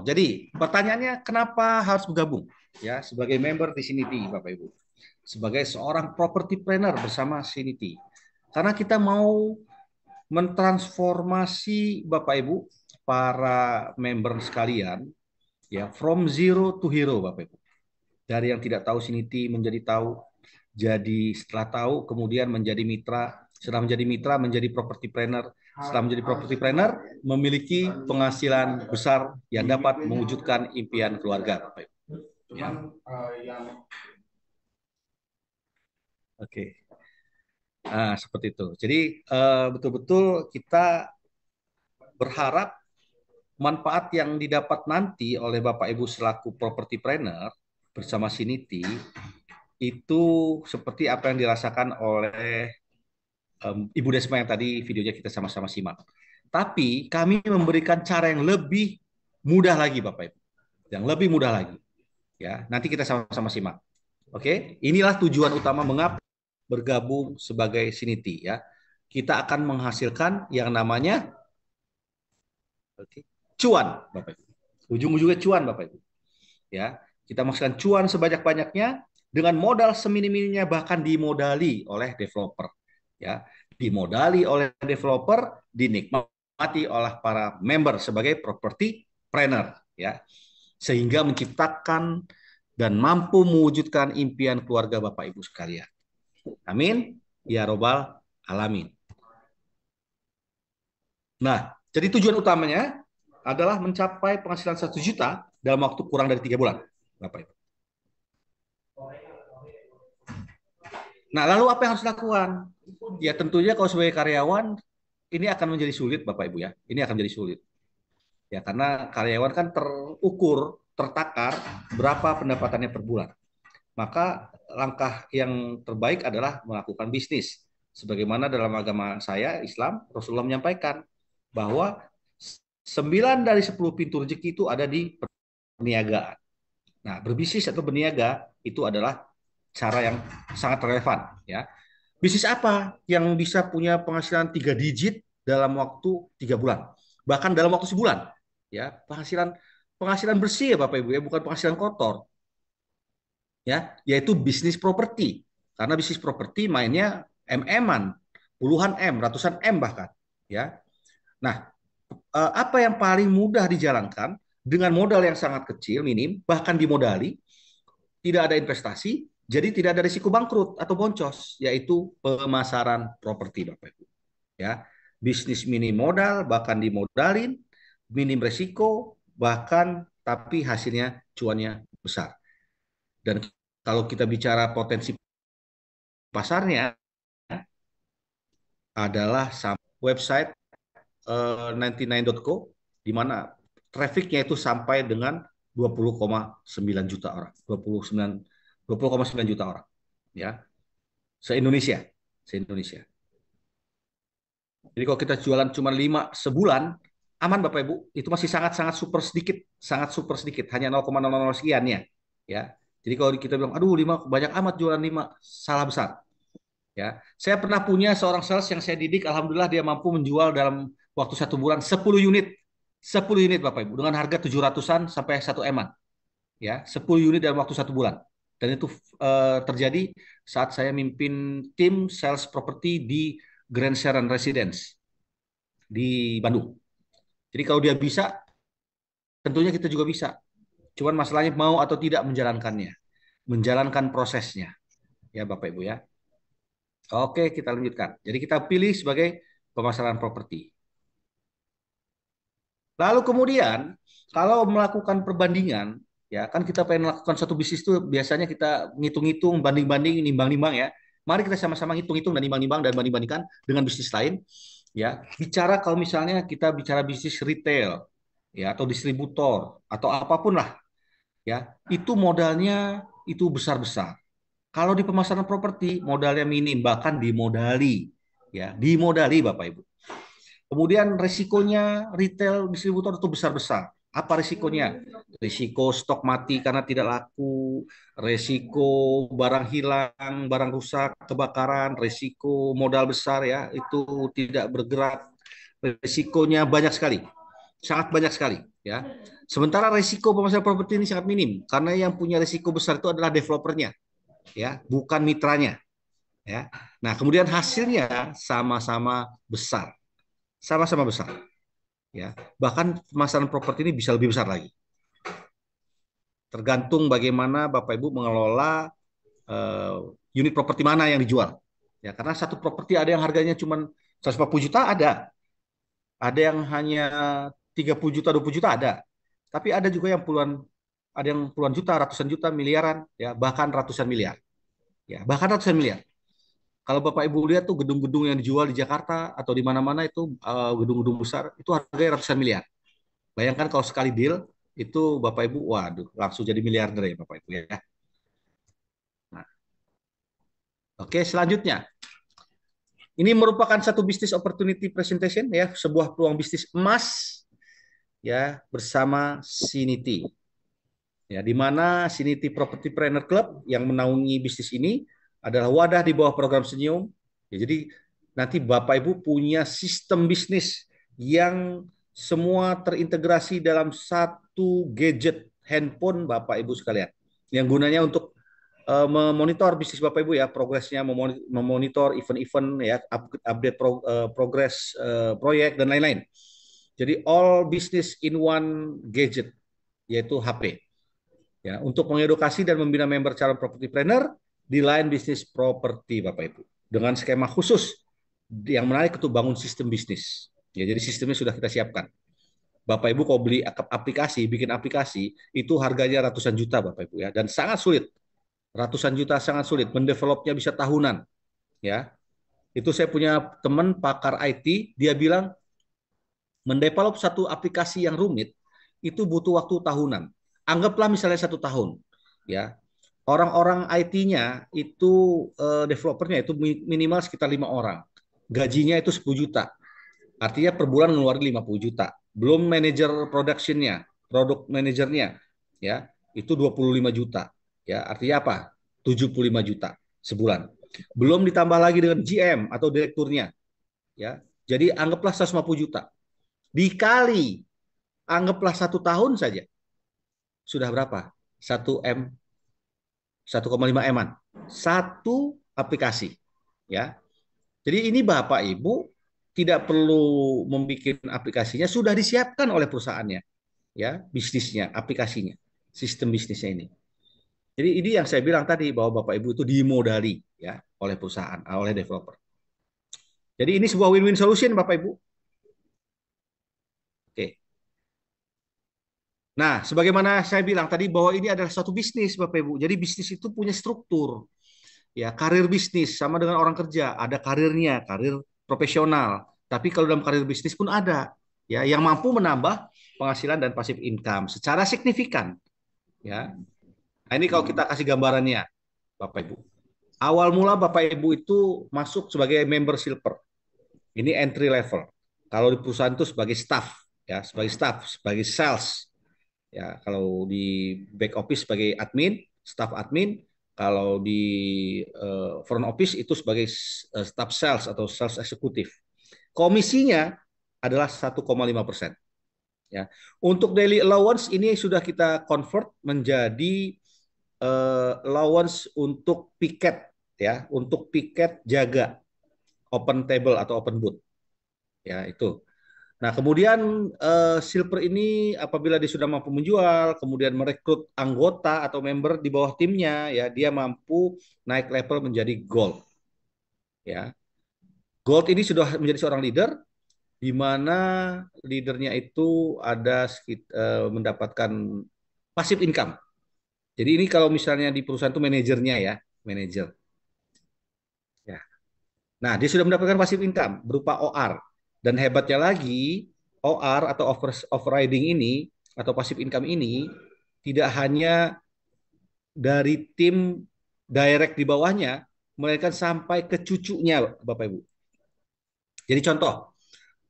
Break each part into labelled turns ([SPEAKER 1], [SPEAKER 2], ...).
[SPEAKER 1] Jadi pertanyaannya kenapa harus bergabung ya sebagai member di Siniti, Bapak Ibu? Sebagai seorang property planner bersama Siniti. Karena kita mau mentransformasi Bapak Ibu para member sekalian ya from zero to hero Bapak Ibu. Dari yang tidak tahu Siniti menjadi tahu, jadi setelah tahu kemudian menjadi mitra, setelah menjadi mitra menjadi property planner, setelah menjadi property planner memiliki penghasilan besar yang dapat mewujudkan impian keluarga Bapak Ibu. Ya. Oke. Nah, seperti itu. Jadi betul-betul kita berharap manfaat yang didapat nanti oleh Bapak Ibu selaku property planner bersama Siniti itu seperti apa yang dirasakan oleh Ibu Desma yang tadi videonya kita sama-sama simak. Tapi kami memberikan cara yang lebih mudah lagi Bapak Ibu. Yang lebih mudah lagi. Ya, nanti kita sama-sama simak. Oke, inilah tujuan utama mengapa bergabung sebagai Siniti ya. Kita akan menghasilkan yang namanya cuan Bapak Ibu. Ujung-ujungnya cuan Bapak Ibu. Ya, kita menghasilkan cuan sebanyak-banyaknya dengan modal seminim-minimnya bahkan dimodali oleh developer. Ya, dimodali oleh developer, dinikmati oleh para member sebagai property planner ya. Sehingga menciptakan dan mampu mewujudkan impian keluarga Bapak Ibu sekalian. Amin. Ya robbal alamin. Nah, jadi tujuan utamanya adalah mencapai penghasilan 1 juta dalam waktu kurang dari 3 bulan, Bapak Ibu. Nah, lalu apa yang harus dilakukan? Ya tentunya kalau sebagai karyawan ini akan menjadi sulit, Bapak Ibu ya. Ini akan menjadi sulit. Ya karena karyawan kan terukur, tertakar berapa pendapatannya per bulan. Maka langkah yang terbaik adalah melakukan bisnis. Sebagaimana dalam agama saya, Islam, Rasulullah menyampaikan bahwa 9 dari 10 pintu rezeki itu ada di perniagaan. Nah, berbisnis atau berniaga itu adalah cara yang sangat relevan. Ya, bisnis apa yang bisa punya penghasilan 3 digit dalam waktu 3 bulan, bahkan dalam waktu sebulan? Ya, penghasilan penghasilan bersih ya Bapak Ibu ya, bukan penghasilan kotor. Ya, yaitu bisnis properti. Karena bisnis properti mainnya MM-an, puluhan M, ratusan M bahkan. Ya, nah apa yang paling mudah dijalankan dengan modal yang sangat kecil, minim, bahkan dimodali, tidak ada investasi, jadi tidak ada risiko bangkrut atau boncos, yaitu pemasaran properti, Bapak Ibu. Ya, bisnis minim modal, bahkan dimodalin, minim risiko, bahkan tapi hasilnya cuannya besar. Dan kalau kita bicara potensi pasarnya adalah website 99.co di mana trafficnya itu sampai dengan 20,9 juta orang, 20,9 juta orang, ya, se-Indonesia, se-Indonesia. Jadi kalau kita jualan cuma 5 sebulan, aman Bapak Ibu, itu masih sangat-sangat super sedikit, hanya 0,00 sekian ya. Jadi kalau kita bilang, aduh 5 banyak amat jualan 5, salah besar. Ya, saya pernah punya seorang sales yang saya didik, alhamdulillah dia mampu menjual dalam waktu 1 bulan 10 unit, 10 unit Bapak Ibu, dengan harga 700-an sampai 1 M-an, ya, 10 unit dalam waktu 1 bulan. Dan itu terjadi saat saya mimpin tim sales property di Grand Sharon Residence di Bandung. Jadi kalau dia bisa, tentunya kita juga bisa. Cuman masalahnya mau atau tidak menjalankannya, menjalankan prosesnya, ya Bapak Ibu ya. Oke, kita lanjutkan. Jadi kita pilih sebagai pemasaran properti. Lalu kemudian kalau melakukan perbandingan, ya kan kita pengen melakukan satu bisnis itu biasanya kita ngitung-ngitung, banding-banding, nimbang-nimbang ya. Mari kita sama-sama hitung-hitung dan nimbang-nimbang dan banding-bandingkan dengan bisnis lain. Ya, bicara kalau misalnya kita bicara bisnis retail, ya atau distributor atau apapun lah, ya itu modalnya itu besar-besar. Kalau di pemasaran properti modalnya minim, bahkan dimodali, ya dimodali Bapak Ibu. Kemudian risikonya retail distributor itu besar-besar. Apa risikonya? Risiko stok mati karena tidak laku, risiko barang hilang, barang rusak, kebakaran, risiko modal besar ya itu tidak bergerak, risikonya banyak sekali. sangat banyak sekali ya. Sementara risiko pemasaran properti ini sangat minim karena yang punya risiko besar itu adalah developernya ya, bukan mitranya ya. Nah, kemudian hasilnya sama-sama besar, sama-sama besar ya. Bahkan pemasaran properti ini bisa lebih besar lagi. Tergantung bagaimana Bapak Ibu mengelola eh, unit properti mana yang dijual. Ya, karena satu properti ada yang harganya cuma 140 juta ada yang hanya 30 juta, 20 juta ada. Tapi ada juga yang ada yang puluhan juta, ratusan juta, miliaran, ya, bahkan ratusan miliar. Ya, bahkan ratusan miliar. Kalau Bapak Ibu lihat tuh gedung-gedung yang dijual di Jakarta atau di mana-mana itu gedung-gedung besar itu harganya ratusan miliar. Bayangkan kalau sekali deal itu Bapak Ibu, waduh, langsung jadi miliarder ya Bapak Ibu ya. Nah, oke, selanjutnya. Ini merupakan satu business opportunity presentation ya, sebuah peluang bisnis emas ya bersama Siniti. Ya, di mana Siniti Property Planner Club yang menaungi bisnis ini adalah wadah di bawah program Senyum. Ya, jadi nanti Bapak Ibu punya sistem bisnis yang semua terintegrasi dalam satu gadget handphone Bapak Ibu sekalian. Yang gunanya untuk memonitor bisnis Bapak Ibu ya, progresnya, memonitor event-event ya, update progres proyek dan lain-lain. Jadi all business in one gadget yaitu HP. Ya, untuk mengedukasi dan membina member calon property planner di lain bisnis properti Bapak Ibu dengan skema khusus yang menarik untuk bangun sistem bisnis. Ya, jadi sistemnya sudah kita siapkan. Bapak Ibu kalau beli aplikasi, bikin aplikasi itu harganya ratusan juta Bapak Ibu ya, dan sangat sulit. Ratusan juta sangat sulit, mendevelopnya bisa tahunan ya. Itu saya punya teman pakar IT, dia bilang mendevelop satu aplikasi yang rumit itu butuh waktu tahunan. Anggaplah misalnya 1 tahun, ya. Orang-orang IT-nya itu developernya itu minimal sekitar 5 orang. Gajinya itu 10 juta. Artinya per bulan ngeluarin 50 juta. Belum manajer production-nya, produk manajernya, ya, itu 25 juta. Ya, artinya apa? 75 juta sebulan. Belum ditambah lagi dengan GM atau direkturnya, ya. Jadi anggaplah 150 juta. Dikali anggaplah 1 tahun saja. Sudah berapa? 1 M, 1,5 M-an. Satu aplikasi. Ya. Jadi ini Bapak Ibu tidak perlu membuat aplikasinya, sudah disiapkan oleh perusahaannya. Ya, bisnisnya, aplikasinya, sistem bisnisnya ini. Jadi ini yang saya bilang tadi bahwa Bapak Ibu itu dimodali ya oleh perusahaan, oleh developer. Jadi ini sebuah win-win solution Bapak Ibu. Oke. Nah, sebagaimana saya bilang tadi bahwa ini adalah satu bisnis, Bapak Ibu. Jadi bisnis itu punya struktur, ya karir bisnis sama dengan orang kerja. Ada karirnya, karir profesional. Tapi kalau dalam karir bisnis pun ada, ya yang mampu menambah penghasilan dan pasif income secara signifikan. Ya, nah, ini kalau kita kasih gambarannya, Bapak Ibu. Awal mula Bapak Ibu itu masuk sebagai member silver. Ini entry level. Kalau di perusahaan itu sebagai staff, ya sebagai sales. Ya, kalau di back office sebagai admin, staff admin, kalau di front office itu sebagai staff sales atau sales eksekutif. Komisinya adalah 1,5%. Ya. Untuk daily allowance ini sudah kita convert menjadi allowance untuk piket ya, untuk piket jaga open table atau open booth. Ya, itu. Nah, kemudian Silver ini apabila dia sudah mampu menjual, kemudian merekrut anggota atau member di bawah timnya, ya dia mampu naik level menjadi Gold. Ya, Gold ini sudah menjadi seorang leader, di mana leadernya itu ada mendapatkan passive income. Jadi ini kalau misalnya di perusahaan itu manajernya ya, manajer. Ya. Nah, dia sudah mendapatkan passive income berupa OR. Dan hebatnya lagi, OR atau overriding ini atau passive income ini tidak hanya dari tim direct di bawahnya, melainkan sampai ke cucunya, Bapak Ibu. Jadi contoh,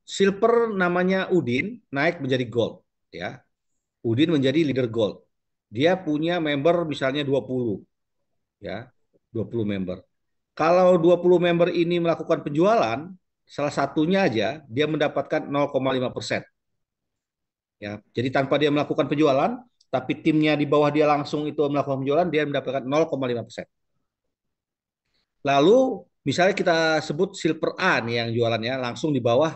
[SPEAKER 1] silver namanya Udin naik menjadi gold, ya. Udin menjadi leader gold. Dia punya member misalnya 20, ya. 20 member. Kalau 20 member ini melakukan penjualan, salah satunya aja dia mendapatkan 0,5%. Ya, jadi tanpa dia melakukan penjualan, tapi timnya di bawah dia langsung itu melakukan penjualan, dia mendapatkan 0,5%. Lalu misalnya kita sebut Silver A nih yang jualannya langsung di bawah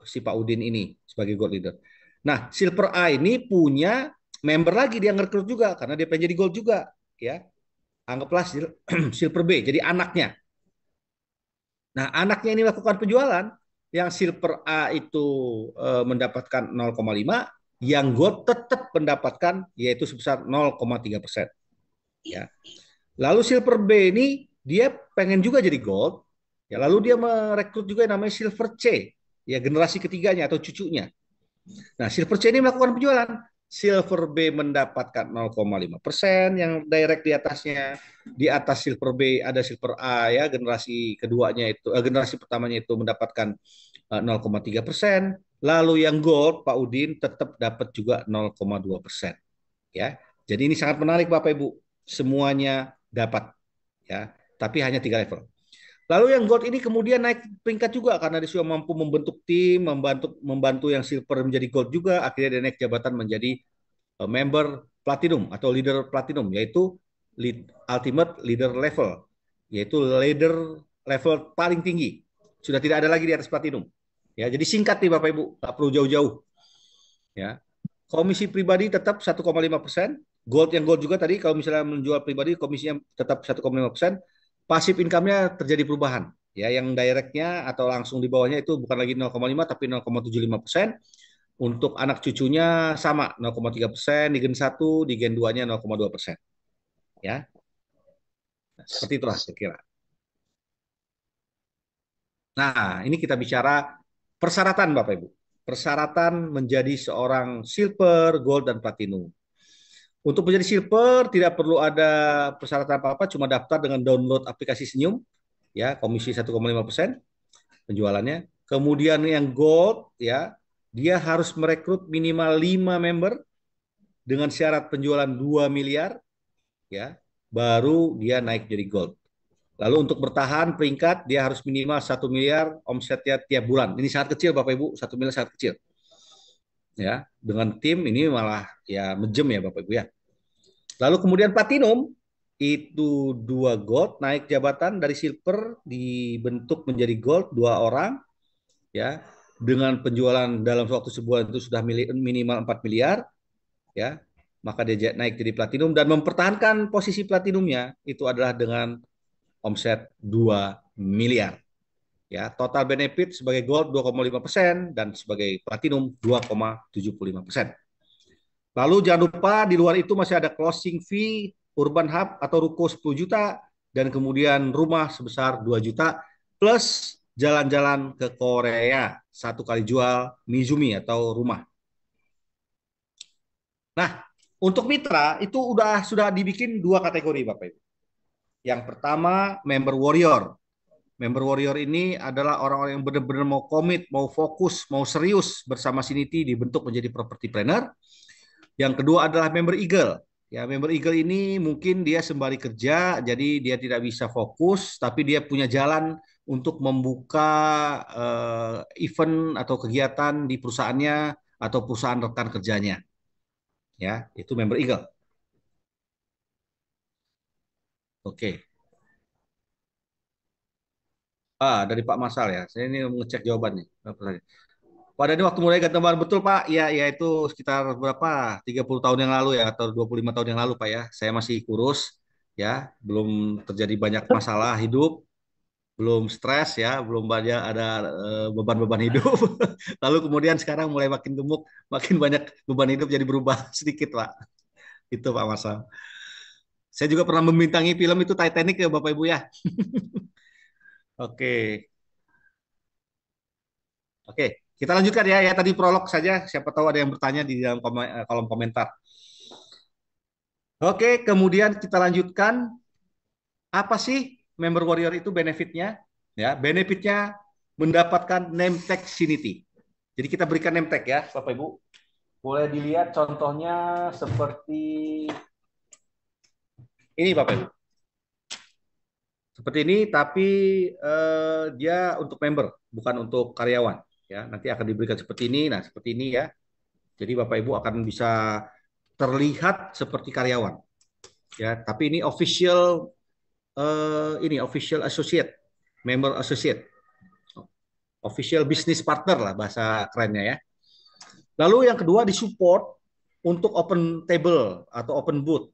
[SPEAKER 1] si Pak Udin ini sebagai gold leader. Nah, Silver A ini punya member lagi, dia ngerekrut juga karena dia pengen jadi gold juga, ya. Anggaplah Silver B, jadi anaknya. Nah, anaknya ini melakukan penjualan, yang Silver A itu mendapatkan 0,5, yang gold tetap mendapatkan yaitu sebesar 0,3%. Ya. Lalu Silver B ini dia pengen juga jadi gold, ya lalu dia merekrut juga yang namanya Silver C, ya generasi ketiganya atau cucunya. Nah, Silver C ini melakukan penjualan. Silver B mendapatkan 0,5% yang direct di atasnya. Di atas Silver B ada Silver A ya, generasi keduanya itu generasi pertamanya itu mendapatkan 0,3%. Lalu yang gold Pak Udin tetap dapat juga 0,2% ya. Jadi ini sangat menarik Bapak Ibu. Semuanya dapat ya, tapi hanya 3 level. Lalu yang gold ini kemudian naik peringkat juga karena dia sudah mampu membentuk tim, membantu membantu yang silver menjadi gold juga, akhirnya dia naik jabatan menjadi member platinum atau leader platinum, yaitu ultimate leader level, yaitu leader level paling tinggi. Sudah tidak ada lagi di atas platinum. Ya, jadi singkat nih Bapak Ibu, tak perlu jauh-jauh. Ya, komisi pribadi tetap 1,5%. Gold yang gold juga tadi kalau misalnya menjual pribadi komisinya tetap 1,5%. Pasif income-nya terjadi perubahan. Ya, yang directnya atau langsung di bawahnya itu bukan lagi 0,5 tapi 0,75%. Untuk anak cucunya sama 0,3%, di Gen 1, di Gen 2-nya 0,2%. Ya. Nah, seperti itulah saya kira. Nah, ini kita bicara persyaratan Bapak Ibu. Persyaratan menjadi seorang silver, gold, dan platinum. Untuk menjadi silver tidak perlu ada persyaratan apa-apa, cuma daftar dengan download aplikasi Senyum, ya komisi 1,5% penjualannya. Kemudian yang gold, ya dia harus merekrut minimal 5 member dengan syarat penjualan 2 miliar, ya baru dia naik jadi gold. Lalu untuk bertahan peringkat dia harus minimal 1 miliar omsetnya tiap bulan. Ini sangat kecil Bapak Ibu, 1 miliar sangat kecil. Ya, dengan tim ini malah ya mejem ya Bapak Ibu ya. Lalu kemudian platinum itu 2 gold naik jabatan dari silver dibentuk menjadi gold 2 orang ya dengan penjualan dalam waktu sebulan itu sudah minimal 4 miliar ya maka dia naik jadi platinum dan mempertahankan posisi platinumnya itu adalah dengan omset 2 miliar ya total benefit sebagai gold 2,5% dan sebagai platinum 2,75%. Lalu jangan lupa di luar itu masih ada closing fee, urban hub atau ruko 10 juta, dan kemudian rumah sebesar 2 juta, plus jalan-jalan ke Korea, satu kali jual Mizumi atau rumah. Nah, untuk mitra itu sudah dibikin 2 kategori Bapak Ibu. Yang pertama member warrior. Member warrior ini adalah orang-orang yang benar-benar mau komit, mau fokus, mau serius bersama Siniti dibentuk menjadi property planner. Yang kedua adalah member Eagle. Ya, member Eagle ini mungkin dia sembari kerja, jadi dia tidak bisa fokus, tapi dia punya jalan untuk membuka event atau kegiatan di perusahaannya atau perusahaan rekan kerjanya. Ya, itu member Eagle. Oke. Dari Pak Masal ya. Saya ini ngecek jawaban nih. Pada ini waktu mulai ganti betul Pak, ya itu sekitar berapa 30 tahun yang lalu ya atau 25 tahun yang lalu Pak ya. Saya masih kurus ya, belum terjadi banyak masalah hidup, belum stres ya, belum banyak ada beban-beban hidup. Lalu kemudian sekarang mulai makin gemuk, makin banyak beban hidup jadi berubah sedikit Pak. Itu Pak Masal. Saya juga pernah membintangi film itu Titanic ya Bapak Ibu ya. Oke. Oke, kita lanjutkan ya. Ya tadi prolog saja. Siapa tahu ada yang bertanya di dalam kolom komentar. Oke, kemudian kita lanjutkan. Apa sih member warrior itu benefitnya? Ya, benefitnya mendapatkan name tag Sinity. Jadi kita berikan name tag ya, Bapak Ibu. Boleh dilihat contohnya seperti ini, Bapak Ibu. Seperti ini, tapi dia untuk member, bukan untuk karyawan. Ya, nanti akan diberikan seperti ini. Nah, seperti ini ya. Jadi Bapak Ibu akan bisa terlihat seperti karyawan. Ya, tapi ini official associate, member associate, official business partner lah bahasa kerennya ya. Lalu yang kedua disupport untuk open table atau open booth,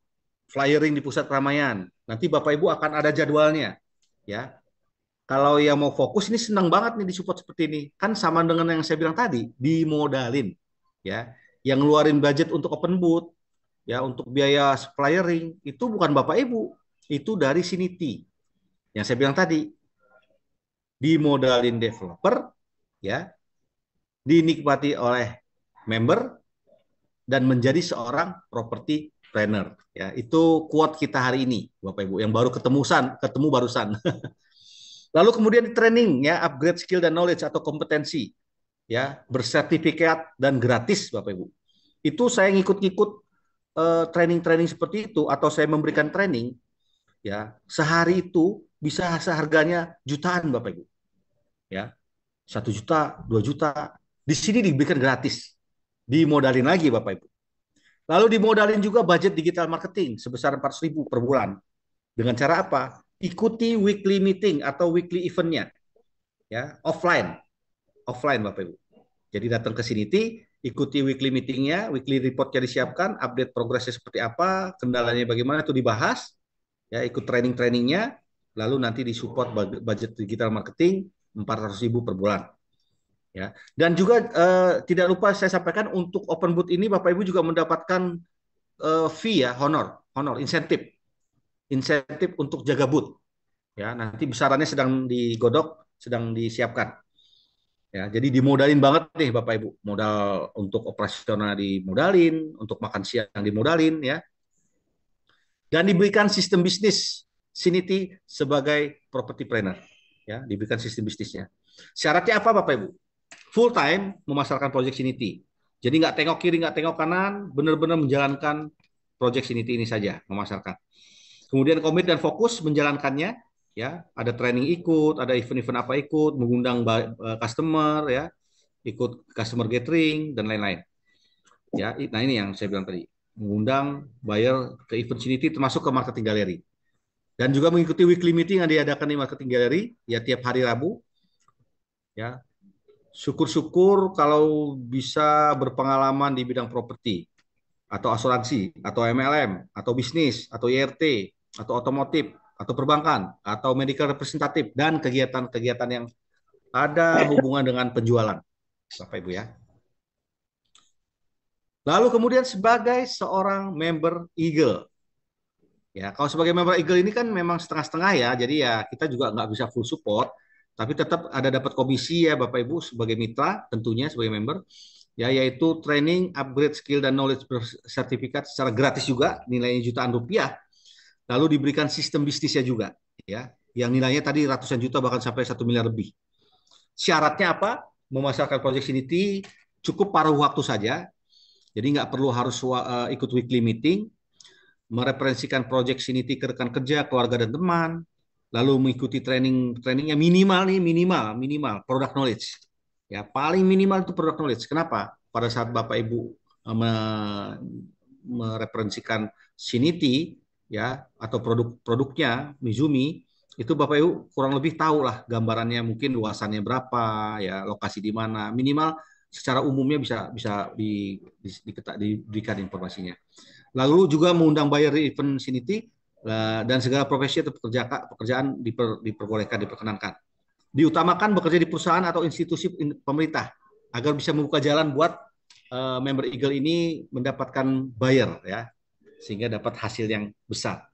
[SPEAKER 1] flyering di pusat keramaian. Nanti Bapak Ibu akan ada jadwalnya, ya. Kalau yang mau fokus ini senang banget nih disupport seperti ini. Kan sama dengan yang saya bilang tadi, dimodalin, ya. Yang ngeluarin budget untuk open booth, ya, untuk biaya flyering itu bukan Bapak Ibu, itu dari Siniti. Yang saya bilang tadi, dimodalin developer, ya, dinikmati oleh member dan menjadi seorang property planner. Ya, itu quote kita hari ini, Bapak Ibu, yang baru ketemu barusan. Lalu kemudian di training, ya, upgrade skill dan knowledge atau kompetensi, ya, bersertifikat dan gratis, Bapak Ibu. Itu saya ngikut-ngikut training-training seperti itu atau saya memberikan training, ya, sehari itu bisa seharganya jutaan, Bapak Ibu. Ya, 1 juta, 2 juta. Di sini diberikan gratis, dimodalin lagi, Bapak Ibu. Lalu dimodalin juga budget digital marketing sebesar 400.000 per bulan. Dengan cara apa? Ikuti weekly meeting atau weekly eventnya, ya, offline Bapak Ibu. Jadi datang ke Siniti, ikuti weekly meetingnya, weekly reportnya disiapkan, update progresnya seperti apa, kendalanya bagaimana itu dibahas, ya, ikut training-trainingnya, lalu nanti disupport budget digital marketing 400.000 per bulan. Ya. Dan juga tidak lupa saya sampaikan untuk open booth ini Bapak Ibu juga mendapatkan fee, ya, honor, insentif untuk jaga booth. Ya, nanti besarannya sedang digodok, sedang disiapkan. Ya, jadi dimodalin banget nih Bapak Ibu. Modal untuk operasional dimodalin, untuk makan siang dimodalin, ya. Dan diberikan sistem bisnis Siniti sebagai property planner. Ya, diberikan sistem bisnisnya. Syaratnya apa Bapak Ibu? Full time memasarkan proyek Siniti. Jadi nggak tengok kiri, nggak tengok kanan, benar-benar menjalankan proyek Siniti ini saja, memasarkan. Kemudian komit dan fokus menjalankannya, ya. Ada training ikut, ada event-event apa ikut, mengundang customer, ya, ikut customer gathering dan lain-lain. Ya, nah ini yang saya bilang tadi, mengundang buyer ke event Siniti termasuk ke marketing galeri. Dan juga mengikuti weekly meeting yang diadakan di marketing galeri, ya, tiap hari Rabu, ya. Syukur-syukur kalau bisa berpengalaman di bidang properti atau asuransi atau MLM atau bisnis atau IRT atau otomotif atau perbankan atau medical representatif dan kegiatan-kegiatan yang ada hubungan dengan penjualan, Bapak Ibu, ya. Lalu kemudian sebagai seorang member Eagle, ya, kalau sebagai member Eagle ini kan memang setengah-setengah, ya, jadi ya kita juga nggak bisa full support, tapi tetap ada dapat komisi, ya, Bapak Ibu, sebagai mitra tentunya sebagai member, ya, yaitu training, upgrade skill dan knowledge sertifikat secara gratis juga, nilainya jutaan rupiah. Lalu diberikan sistem bisnisnya juga, ya, yang nilainya tadi ratusan juta bahkan sampai 1 miliar lebih. Syaratnya apa? Memasarkan proyek Siniti cukup paruh waktu saja, jadi nggak perlu harus ikut weekly meeting, mereferensikan proyek Siniti ke rekan kerja, keluarga dan teman, lalu mengikuti trainingnya minimal nih, minimal product knowledge. Ya, paling minimal itu product knowledge. Kenapa? Pada saat Bapak Ibu mereferensikan Siniti, ya, atau produk-produknya Mizumi, itu Bapak Ibu kurang lebih tahu lah gambarannya, mungkin luasannya berapa, ya, lokasi di mana, minimal secara umumnya bisa bisa diberikan informasinya. Lalu juga mengundang buyer event Siniti dan segala profesi atau pekerjaan diperbolehkan, diperkenankan. Diutamakan bekerja di perusahaan atau institusi pemerintah agar bisa membuka jalan buat member Eagle ini mendapatkan buyer, ya, sehingga dapat hasil yang besar.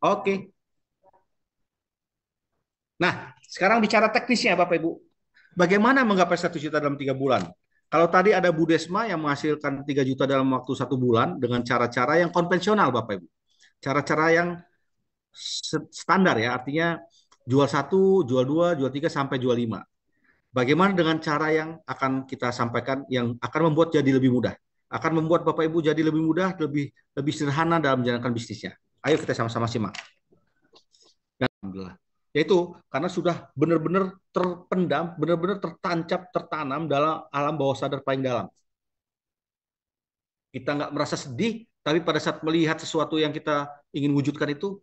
[SPEAKER 1] Oke. Nah, sekarang bicara teknisnya Bapak Ibu. Bagaimana menggapai 1 juta dalam 3 bulan? Kalau tadi ada Bu Desma yang menghasilkan 3 juta dalam waktu 1 bulan dengan cara-cara yang konvensional Bapak Ibu. Cara-cara yang standar, ya, artinya jual 1, jual 2, jual 3 sampai jual 5. Bagaimana dengan cara yang akan kita sampaikan yang akan membuat jadi lebih mudah? Akan membuat Bapak Ibu jadi lebih mudah, lebih lebih sederhana dalam menjalankan bisnisnya. Ayo kita sama-sama simak. Alhamdulillah. Yaitu karena sudah benar-benar terpendam, benar-benar tertancap, tertanam dalam alam bawah sadar paling dalam. Kita nggak merasa sedih, tapi pada saat melihat sesuatu yang kita ingin wujudkan itu,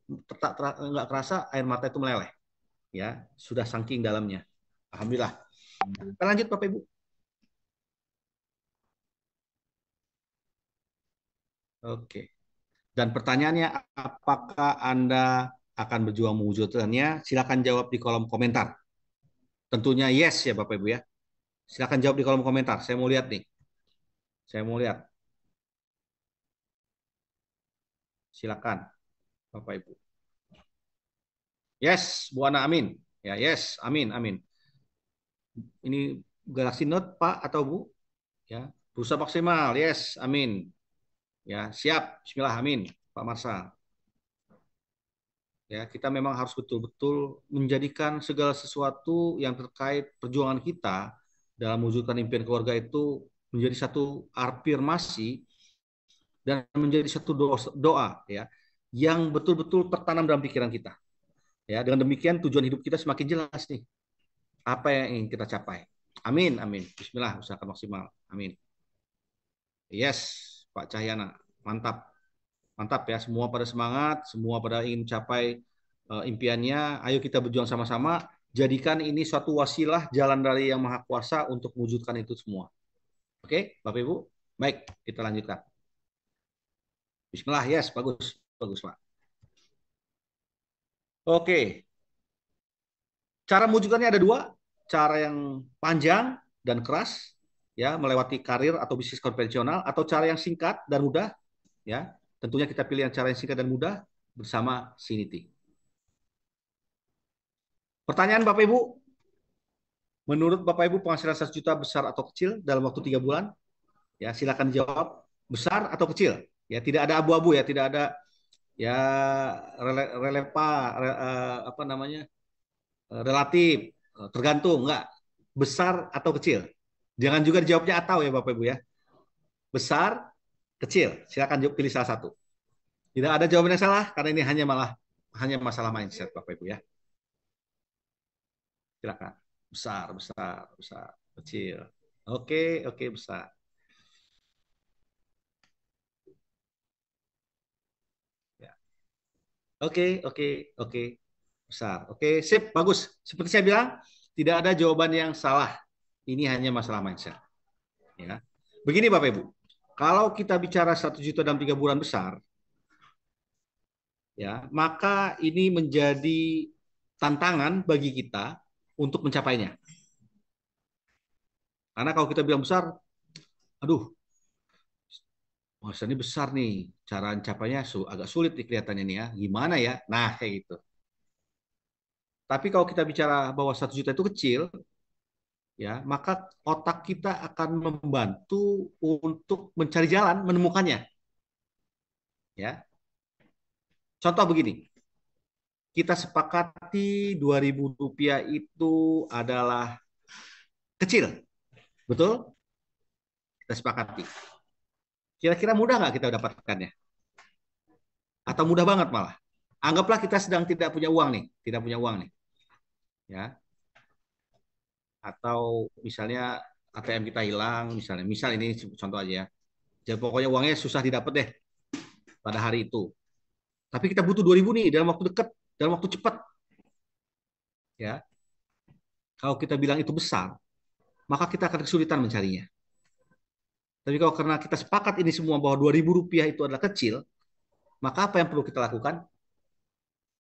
[SPEAKER 1] nggak kerasa air mata itu meleleh. Ya, sudah saking dalamnya. Alhamdulillah. Kita lanjut Bapak Ibu. Oke. Dan pertanyaannya, apakah Anda akan berjuang mewujudkannya? Silakan jawab di kolom komentar. Tentunya yes ya Bapak Ibu ya. Silakan jawab di kolom komentar. Saya mau lihat nih. Saya mau lihat. Silakan Bapak Ibu. Yes, Bu Ana, amin. Ya, yes, amin, amin. Ini Galaxy Note Pak atau Bu? Ya, berusaha maksimal. Yes, amin. Ya, siap. Bismillah, amin. Pak Marsal. Ya, kita memang harus betul-betul menjadikan segala sesuatu yang terkait perjuangan kita dalam mewujudkan impian keluarga itu menjadi satu afirmasi dan menjadi satu doa, doa ya yang betul-betul tertanam dalam pikiran kita. Ya, dengan demikian tujuan hidup kita semakin jelas nih. Apa yang ingin kita capai? Amin, amin. Bismillah, usahakan maksimal. Amin. Yes, Pak Cahyana, mantap. Mantap ya, semua pada semangat, semua pada ingin capai impiannya. Ayo kita berjuang sama-sama. Jadikan ini suatu wasilah jalan dari Yang Maha Kuasa untuk mewujudkan itu semua. Oke, Bapak Ibu? Baik, kita lanjutkan. Bismillah, yes, bagus. Bagus, Pak. Oke, cara mewujudkannya ada dua. Cara yang panjang dan keras, ya, melewati karir atau bisnis konvensional, atau cara yang singkat dan mudah, ya. Tentunya kita pilih yang cara yang singkat dan mudah bersama Siniti. Pertanyaan Bapak Ibu, menurut Bapak Ibu penghasilan 1 juta besar atau kecil dalam waktu 3 bulan? Ya, silakan jawab besar atau kecil. Ya, tidak ada abu-abu ya, tidak ada ya relepa, apa namanya relatif, tergantung, enggak besar atau kecil. Jangan juga dijawabnya atau ya Bapak Ibu ya. Besar, kecil. Silakan pilih salah satu. Tidak ada jawaban yang salah karena ini hanya masalah mindset Bapak Ibu ya. Silakan. Besar, besar, besar, kecil. Oke, oke, besar. Ya. Oke, oke, oke. Besar. Oke, sip, bagus. Seperti saya bilang, tidak ada jawaban yang salah. Ini hanya masalah mindset. Ya. Begini Bapak Ibu, kalau kita bicara 1 juta dalam 3 bulan besar, ya, maka ini menjadi tantangan bagi kita untuk mencapainya. Karena kalau kita bilang besar, aduh, masa ini besar nih, cara mencapainya agak sulit nih kelihatannya nih ya. Gimana ya? Nah, kayak gitu. Tapi kalau kita bicara bahwa 1 juta itu kecil, ya, maka otak kita akan membantu untuk mencari jalan menemukannya. Ya, contoh begini, kita sepakati Rp2.000 itu adalah kecil, betul? Kita sepakati. Kira-kira mudah nggak kita dapatkannya? Atau mudah banget malah? Anggaplah kita sedang tidak punya uang nih, tidak punya uang nih, ya. Atau misalnya ATM kita hilang, misalnya, misal ini contoh aja ya. Jadi pokoknya uangnya susah didapat deh pada hari itu. Tapi kita butuh 2.000 nih dalam waktu dekat, dalam waktu cepat, ya. Kalau kita bilang itu besar, maka kita akan kesulitan mencarinya. Tapi kalau karena kita sepakat ini semua bahwa Rp2.000 itu adalah kecil, maka apa yang perlu kita lakukan?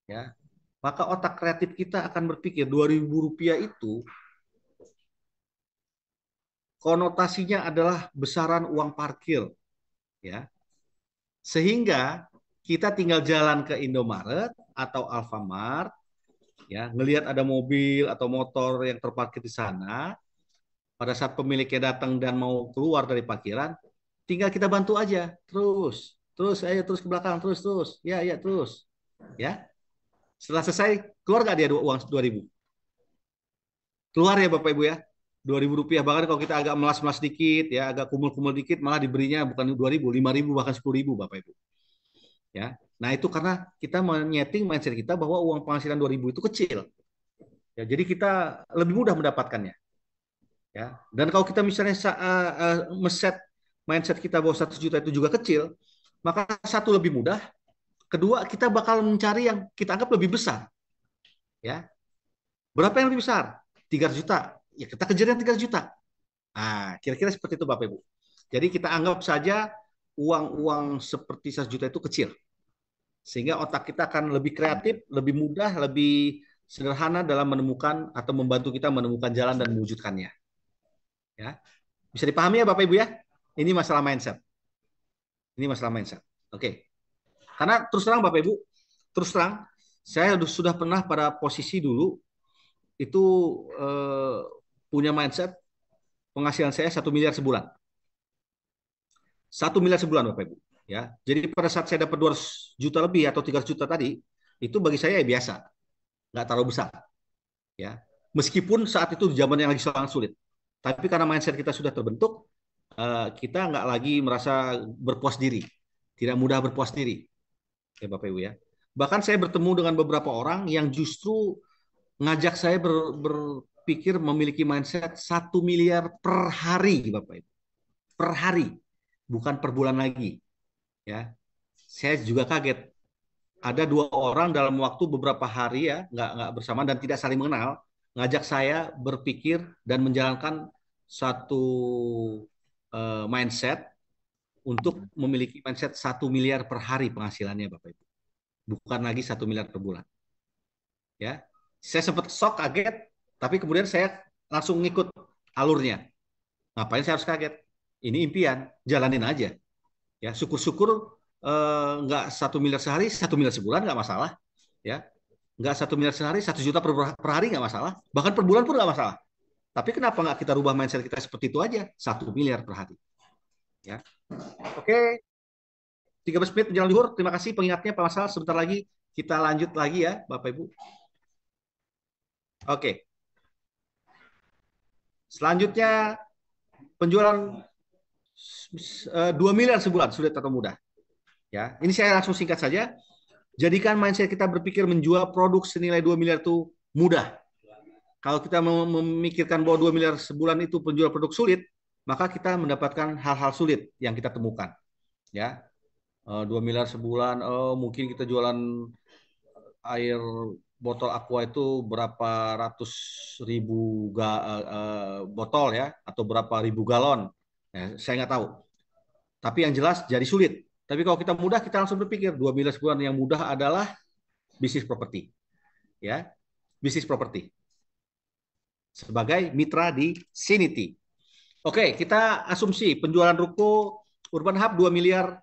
[SPEAKER 1] Ya, maka otak kreatif kita akan berpikir Rp2.000 itu konotasinya adalah besaran uang parkir, ya. Sehingga kita tinggal jalan ke Indomaret atau Alfamart, ya, ngelihat ada mobil atau motor yang terparkir di sana. Pada saat pemiliknya datang dan mau keluar dari parkiran, tinggal kita bantu aja, terus, terus, ayo terus ke belakang, terus, terus, ya, ya, terus, ya. Setelah selesai, keluar nggak dia uang 2.000? Keluar ya Bapak Ibu ya. Rp2.000. Bahkan kalau kita agak melas-melas dikit, ya, agak kumul-kumul dikit, malah diberinya bukan 2.000, 5.000, bahkan 10.000 Bapak Ibu. Ya. Nah itu karena kita menyeting mindset kita bahwa uang penghasilan 2.000 itu kecil. Ya, jadi kita lebih mudah mendapatkannya. Ya. Dan kalau kita misalnya mindset kita bahwa 100 juta itu juga kecil, maka satu lebih mudah, kedua kita bakal mencari yang kita anggap lebih besar. Ya, berapa yang lebih besar? 300 juta. Ya kita kejar yang 300 juta. Ah, kira-kira seperti itu Bapak Ibu. Jadi kita anggap saja uang-uang seperti 100 juta itu kecil. Sehingga otak kita akan lebih kreatif, lebih mudah, lebih sederhana dalam menemukan atau membantu kita menemukan jalan dan mewujudkannya. Ya, bisa dipahami ya Bapak Ibu ya? Ini masalah mindset. Ini masalah mindset. Oke. Karena terus terang Bapak Ibu, terus terang saya sudah pernah pada posisi dulu itu eh, punya mindset penghasilan saya 1 miliar sebulan. 1 miliar sebulan Bapak Ibu. Ya, jadi pada saat saya dapat 200 juta lebih atau 300 juta tadi, itu bagi saya ya biasa, nggak terlalu besar. Ya, meskipun saat itu zaman yang lagi sangat sulit. Tapi karena mindset kita sudah terbentuk, kita nggak lagi merasa berpuas diri, tidak mudah berpuas diri, ya Bapak Ibu ya. Bahkan saya bertemu dengan beberapa orang yang justru ngajak saya berpikir memiliki mindset 1 miliar per hari, Bapak Ibu. Per hari, bukan per bulan lagi. Ya, saya juga kaget. Ada dua orang dalam waktu beberapa hari ya, nggak bersamaan dan tidak saling mengenal, ngajak saya berpikir dan menjalankan satu mindset untuk memiliki mindset 1 miliar per hari penghasilannya, Bapak Ibu. Bukan lagi 1 miliar per bulan. Ya, saya sempat shock, kaget, tapi kemudian saya langsung ngikut alurnya. Ngapain saya harus kaget? Ini impian, jalanin aja. Ya, syukur-syukur nggak 1 miliar sehari, 1 miliar sebulan nggak masalah. Ya, nggak 1 miliar sehari, 1 juta per hari nggak masalah. Bahkan per bulan pun nggak masalah. Tapi kenapa nggak kita rubah mindset kita seperti itu aja? 1 miliar per hari. Ya, oke. 13 menit menjelang zuhur. Terima kasih pengingatnya Pak Masal. Sebentar lagi kita lanjut lagi ya, Bapak Ibu. Oke. Selanjutnya penjualan 2 miliar sebulan sulit atau mudah. Ya, ini saya langsung singkat saja. Jadikan mindset kita berpikir menjual produk senilai 2 miliar itu mudah. Kalau kita memikirkan bahwa 2 miliar sebulan itu penjual produk sulit, maka kita mendapatkan hal-hal sulit yang kita temukan. Ya, 2 miliar sebulan, mungkin kita jualan air botol aqua itu berapa ratus ribu botol ya, atau berapa ribu galon. Ya, saya nggak tahu. Tapi yang jelas jadi sulit. Tapi kalau kita mudah, kita langsung berpikir 2 miliar sebulan yang mudah adalah bisnis properti. Ya, bisnis properti sebagai mitra di Sinity. Oke, kita asumsi penjualan ruko Urban Hub 2 miliar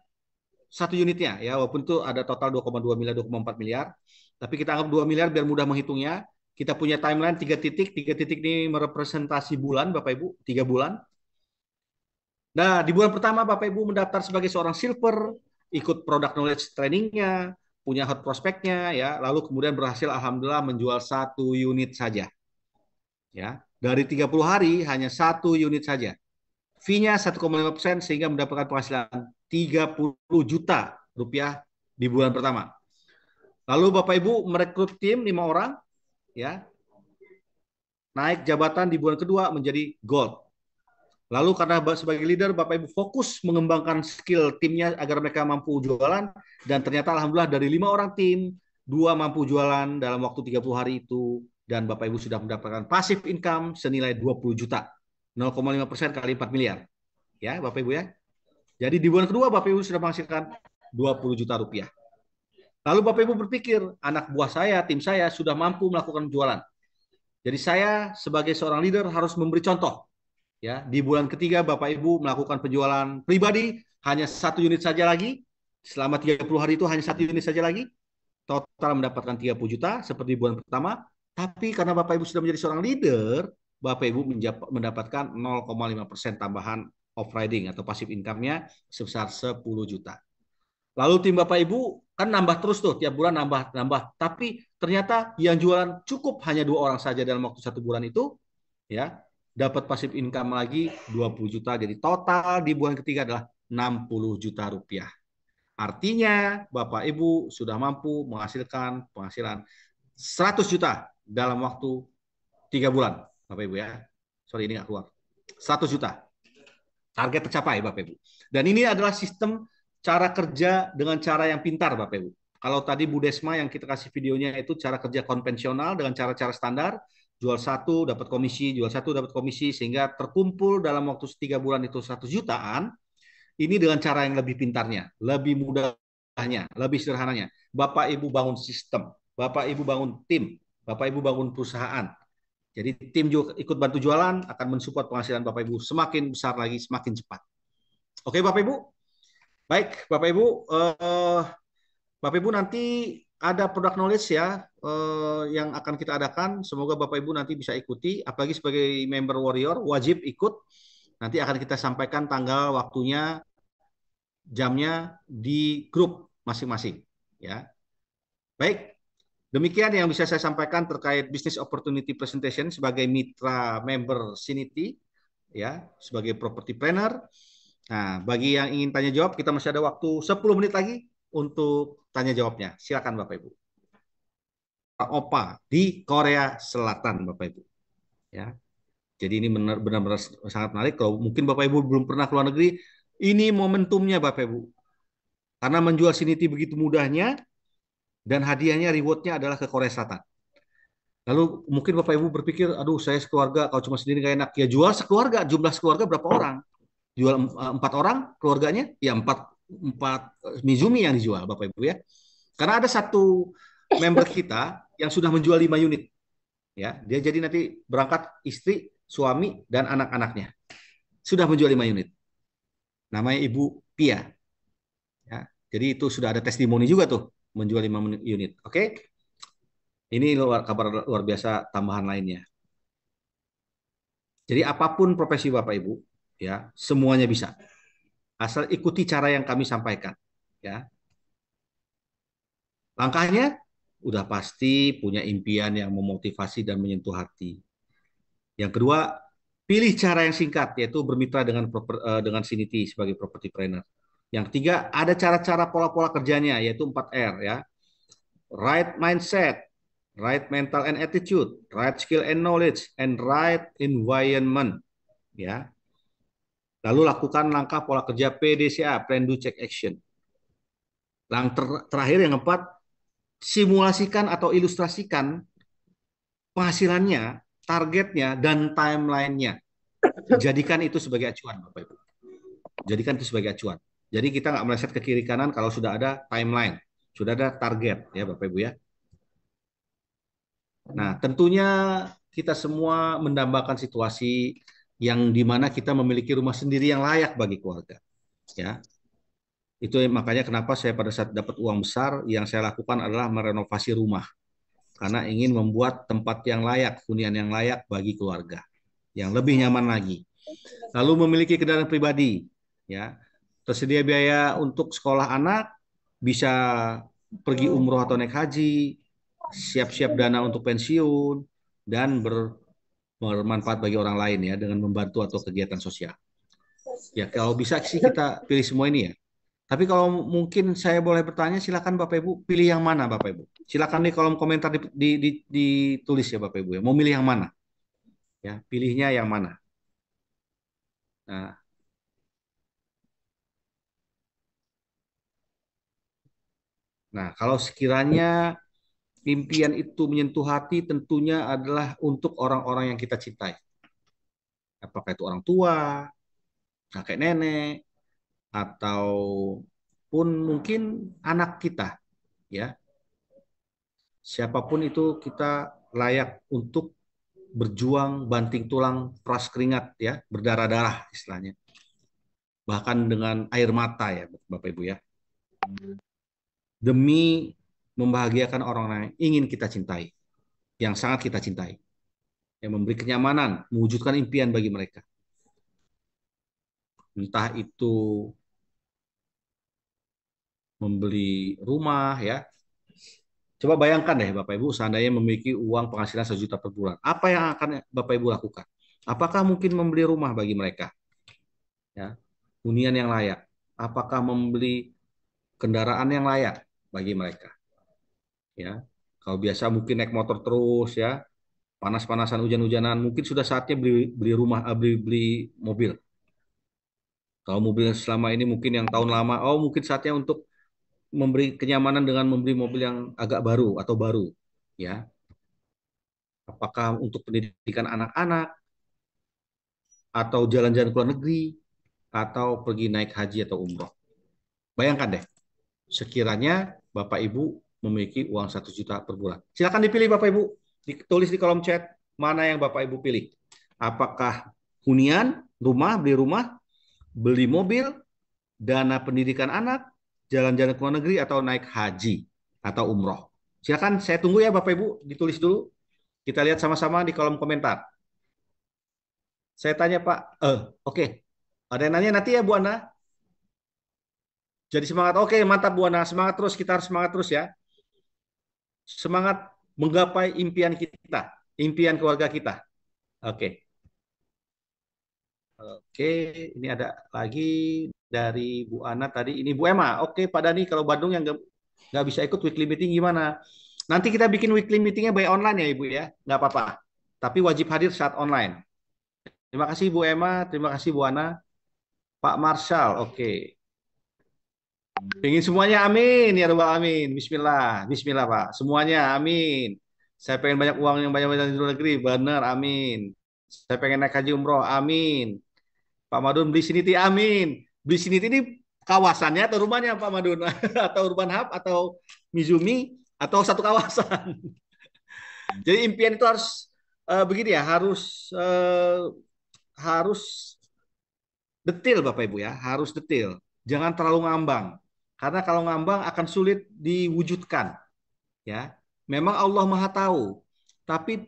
[SPEAKER 1] satu unitnya ya, walaupun itu ada total 2,2 miliar, 2,4 miliar. Tapi kita anggap 2 miliar biar mudah menghitungnya. Kita punya timeline 3 titik, 3 titik ini merepresentasi bulan Bapak Ibu, 3 bulan. Nah, di bulan pertama Bapak Ibu mendaftar sebagai seorang silver, ikut product knowledge trainingnya, punya hot prospeknya ya, lalu kemudian berhasil alhamdulillah menjual 1 unit saja. Ya, dari 30 hari hanya 1 unit saja. Fee-nya 1,5% sehingga mendapatkan penghasilan 30 juta rupiah di bulan pertama. Lalu Bapak Ibu merekrut tim 5 orang, ya, naik jabatan di bulan kedua menjadi gold. Lalu karena sebagai leader Bapak Ibu fokus mengembangkan skill timnya agar mereka mampu jualan, dan ternyata alhamdulillah dari 5 orang tim, 2 mampu jualan dalam waktu 30 hari itu, dan Bapak Ibu sudah mendapatkan passive income senilai 20 juta. 0,5% kali 4 miliar. Ya, Bapak Ibu ya. Jadi di bulan kedua Bapak Ibu sudah menghasilkan 20 juta rupiah. Lalu Bapak Ibu berpikir, anak buah saya, tim saya sudah mampu melakukan jualan. Jadi saya sebagai seorang leader harus memberi contoh. Ya, di bulan ketiga Bapak Ibu melakukan penjualan pribadi hanya 1 unit saja lagi. Selama 30 hari itu hanya 1 unit saja lagi. Total mendapatkan 30 juta seperti di bulan pertama. Tapi karena Bapak Ibu sudah menjadi seorang leader, Bapak Ibu mendapatkan 0,5% tambahan off riding atau passive income-nya sebesar 10 juta. Lalu tim Bapak Ibu kan nambah terus tuh, tiap bulan nambah. Tapi ternyata yang jualan cukup hanya 2 orang saja dalam waktu 1 bulan itu, ya, dapat pasif income lagi 20 juta. Jadi total di bulan ketiga adalah 60 juta rupiah. Artinya Bapak Ibu sudah mampu menghasilkan penghasilan 100 juta dalam waktu 3 bulan, Bapak Ibu ya. Sorry, ini nggak keluar. 100 juta. Target tercapai, Bapak Ibu. Dan ini adalah sistem cara kerja dengan cara yang pintar, Bapak Ibu. Kalau tadi Bu Desma yang kita kasih videonya itu cara kerja konvensional dengan cara-cara standar, jual satu dapat komisi, jual satu dapat komisi, sehingga terkumpul dalam waktu 3 bulan itu 100 jutaan. Ini dengan cara yang lebih pintarnya, lebih mudahnya, lebih sederhananya. Bapak Ibu bangun sistem, Bapak Ibu bangun tim, Bapak Ibu bangun perusahaan. Jadi tim juga ikut bantu jualan akan mensupport penghasilan Bapak Ibu semakin besar lagi, semakin cepat. Oke Bapak Ibu? Baik Bapak Ibu, Bapak Ibu nanti ada product knowledge ya yang akan kita adakan. Semoga Bapak Ibu nanti bisa ikuti, apalagi sebagai member Warrior wajib ikut. Nanti akan kita sampaikan tanggal, waktunya, jamnya di grup masing-masing. Ya, baik. Demikian yang bisa saya sampaikan terkait business opportunity presentation sebagai mitra member Sinity, ya, sebagai property planner. Nah, bagi yang ingin tanya jawab, kita masih ada waktu 10 menit lagi untuk tanya jawabnya. Silakan Bapak Ibu. Opa di Korea Selatan, Bapak Ibu. Ya. Jadi ini benar-benar sangat menarik. Kalau mungkin Bapak Ibu belum pernah keluar negeri, ini momentumnya Bapak Ibu. Karena menjual Sinity begitu mudahnya dan hadiahnya, rewardnya adalah ke Korea Selatan. Lalu mungkin Bapak Ibu berpikir, aduh saya sekeluarga, kalau cuma sendiri gak enak. Ya jual sekeluarga, jumlah sekeluarga berapa orang? Jual 4 orang keluarganya, ya empat Mizumi yang dijual Bapak Ibu ya. Karena ada satu member kita yang sudah menjual 5 unit. Ya, dia jadi nanti berangkat istri, suami, dan anak-anaknya. Sudah menjual 5 unit. Namanya Ibu Pia. Ya, jadi itu sudah ada testimoni juga tuh, menjual 5 unit. Oke? Ini kabar luar biasa tambahan lainnya. Jadi apapun profesi Bapak Ibu, ya semuanya bisa. Asal ikuti cara yang kami sampaikan. Ya, langkahnya udah pasti punya impian yang memotivasi dan menyentuh hati. Yang kedua, pilih cara yang singkat, yaitu bermitra dengan Sinity sebagai property planner. Yang ketiga, ada cara-cara pola-pola kerjanya, yaitu 4R ya. Right mindset, right mental and attitude, right skill and knowledge, and right environment. Ya. Lalu lakukan langkah pola kerja PDCA, Plan Do Check Action. Terakhir yang keempat, simulasikan atau ilustrasikan penghasilannya, targetnya, dan timelinenya. Jadikan itu sebagai acuan, Bapak Ibu. Jadikan itu sebagai acuan. Jadi kita nggak meleset ke kiri kanan kalau sudah ada timeline, sudah ada target, ya Bapak Ibu ya. Nah, tentunya kita semua mendambakan situasi yang dimana kita memiliki rumah sendiri yang layak bagi keluarga. Ya, itu makanya kenapa saya pada saat dapat uang besar, yang saya lakukan adalah merenovasi rumah. Karena ingin membuat tempat yang layak, hunian yang layak bagi keluarga. Yang lebih nyaman lagi. Lalu memiliki kendaraan pribadi. Ya, tersedia biaya untuk sekolah anak, bisa pergi umroh atau naik haji, siap-siap dana untuk pensiun, dan bermanfaat bagi orang lain ya, dengan membantu atau kegiatan sosial. Ya, kalau bisa sih kita pilih semua ini ya. Tapi kalau mungkin saya boleh bertanya, silakan Bapak Ibu pilih yang mana Bapak Ibu. Silakan di kolom komentar ditulis ya Bapak Ibu ya. Mau milih yang mana? Ya, pilihnya yang mana? Nah, nah, kalau sekiranya impian itu menyentuh hati, tentunya adalah untuk orang-orang yang kita cintai. Apakah itu orang tua, kakek nenek, atau pun mungkin anak kita, ya. Siapapun itu kita layak untuk berjuang banting tulang, peras keringat, ya, berdarah-darah istilahnya. Bahkan dengan air mata ya, Bapak Ibu ya. Demi membahagiakan orang yang ingin kita cintai, yang sangat kita cintai, yang memberi kenyamanan, mewujudkan impian bagi mereka. Entah itu membeli rumah ya. Coba bayangkan deh Bapak Ibu, seandainya memiliki uang penghasilan 1 juta per bulan. Apa yang akan Bapak Ibu lakukan? Apakah mungkin membeli rumah bagi mereka? Ya, hunian yang layak. Apakah membeli kendaraan yang layak bagi mereka? Ya, kalau biasa mungkin naik motor terus ya, panas-panasan, hujan-hujanan, mungkin sudah saatnya beli beli rumah, beli mobil. Kalau mobil selama ini mungkin yang tahun lama, oh mungkin saatnya untuk memberi kenyamanan dengan membeli mobil yang agak baru atau baru, ya. Apakah untuk pendidikan anak-anak atau jalan-jalan ke luar negeri atau pergi naik haji atau umroh. Bayangkan deh, sekiranya Bapak Ibu memiliki uang 1 juta per bulan. Silakan dipilih Bapak Ibu, ditulis di kolom chat mana yang Bapak Ibu pilih. Apakah hunian, rumah, beli mobil, dana pendidikan anak, jalan-jalan ke luar negeri, atau naik haji atau umroh. Silakan, saya tunggu ya Bapak Ibu, ditulis dulu. Kita lihat sama-sama di kolom komentar. Saya tanya Pak, oke. Ada yang nanya nanti ya Bu Ana. Jadi semangat, oke mantap Bu Ana, semangat terus, kita harus semangat terus ya. Semangat menggapai impian kita, impian keluarga kita. Oke, oke, ini ada lagi dari Bu Ana tadi. Ini Bu Emma. Oke, Pak Dani, kalau Bandung yang nggak bisa ikut weekly meeting gimana? Nanti kita bikin weekly meetingnya by online ya Ibu ya, nggak apa-apa. Tapi wajib hadir saat online. Terima kasih Bu Emma, terima kasih Bu Ana. Pak Marshall, oke. Pengen semuanya amin ya Rabbal amin. Bismillah, Bismillah Pak. Semuanya amin. Saya pengen banyak uang yang banyak-banyak di luar negeri, benar amin. Saya pengen naik haji umroh, amin. Pak Madun beli sini amin. Beli sini ini kawasannya atau rumahnya Pak Madun? Atau Urban Hub atau Mizumi atau satu kawasan? Jadi impian itu harus begini ya, harus detail Bapak Ibu ya, harus detail. Jangan terlalu ngambang. Karena kalau ngambang akan sulit diwujudkan ya. Memang Allah Maha tahu, tapi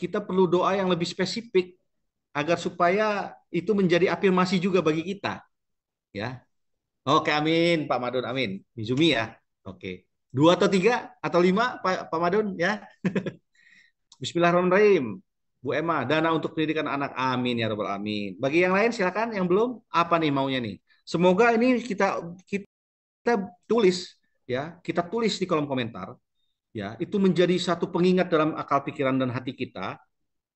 [SPEAKER 1] kita perlu doa yang lebih spesifik agar supaya itu menjadi afirmasi juga bagi kita ya. Oke, amin Pak Madun, amin. Mizumi ya. Oke. Dua atau tiga atau lima Pak Madun ya. Bismillahirrahmanirrahim. Bu Emma, dana untuk pendidikan anak. Amin ya Rabbal Amin. Bagi yang lain silakan, yang belum, apa nih maunya nih? Semoga ini kita tulis ya, kita tulis di kolom komentar ya. Itu menjadi satu pengingat dalam akal pikiran dan hati kita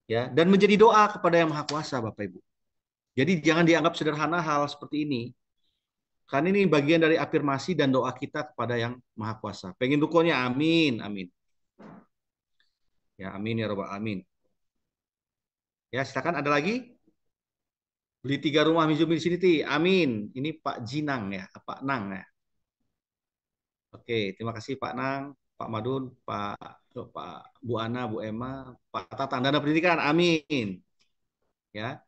[SPEAKER 1] ya, dan menjadi doa kepada Yang Maha Kuasa Bapak Ibu. Jadi jangan dianggap sederhana hal seperti ini. Karena ini bagian dari afirmasi dan doa kita kepada Yang Maha Kuasa. Pengen rukonya, amin, amin. Ya, amin ya Rabbal Amin. Ya, silakan ada lagi. Beli 3 rumah Mizumi di sini, Ti. Amin. Ini Pak Jinang ya, Pak Nang ya. Oke, terima kasih Pak Nang, Pak Madun, Pak Bu Ana, Bu Emma, Pak Tatang, dana pendidikan. Amin. Ya.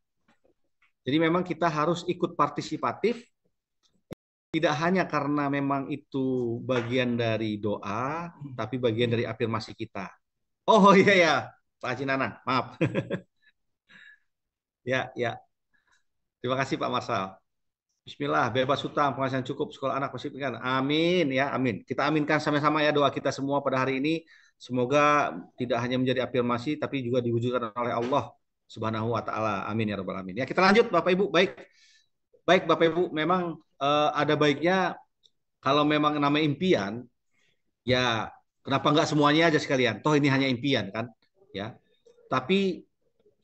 [SPEAKER 1] Jadi memang kita harus ikut partisipatif, tidak hanya karena memang itu bagian dari doa, tapi bagian dari afirmasi kita. Oh iya ya, Pak Cinana, maaf. Ya, ya. Terima kasih Pak Marsal. Bismillah, bebas hutang, penghasilan cukup, sekolah anak masih pendidikan. Amin ya, amin. Kita aminkan sama-sama ya doa kita semua pada hari ini. Semoga tidak hanya menjadi afirmasi, tapi juga diwujudkan oleh Allah Subhanahu wa Ta'ala. Amin ya Rabbal Alamin. Ya, kita lanjut, Bapak Ibu. Baik, baik Bapak Ibu. Memang ada baiknya kalau memang namanya impian, ya kenapa nggak semuanya aja sekalian? Toh ini hanya impian kan, ya. Tapi